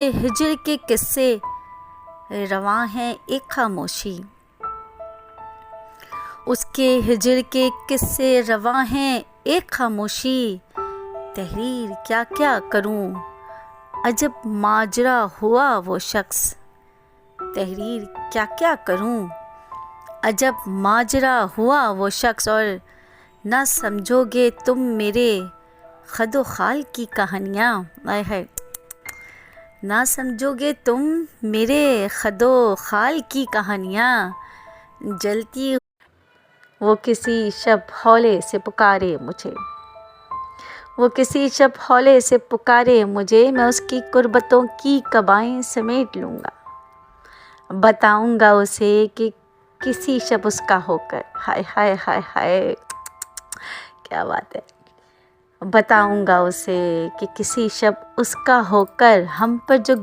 हिजर के किस्से रवां हैं एक खामोशी। उसके हिजर के किस्से रवां हैं एक खामोशी। तहरीर क्या क्या करूं, अजब माजरा हुआ वो शख्स। तहरीर क्या क्या करूं, अजब माजरा हुआ वो शख्स। और ना समझोगे तुम मेरे खदो खाल की कहानियाँ। आय है, ना समझोगे तुम मेरे खदो खाल की कहानियाँ। जलती वो किसी शब हौले से पुकारे मुझे, वो किसी शब हौले से पुकारे मुझे। मैं उसकी कुर्बतों की कबाएं समेट लूँगा। बताऊँगा उसे कि किसी शब उसका होकर। हाय हाय हाय हाय, क्या बात है। बताऊँगा उसे कि किसी शब उसका होकर हम पर जो